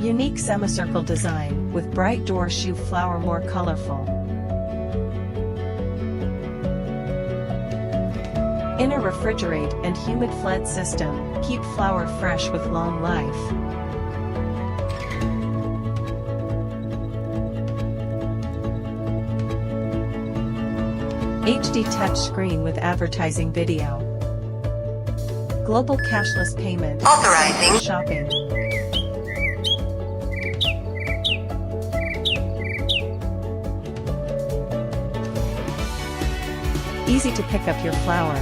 Unique semicircle design, with bright door shoe flower more colorful. Inner refrigerate and humid flood system, keep flower fresh with long life. HD touchscreen with advertising video. Global cashless payment. Authorizing. Shopping. Easy to pick up your flower.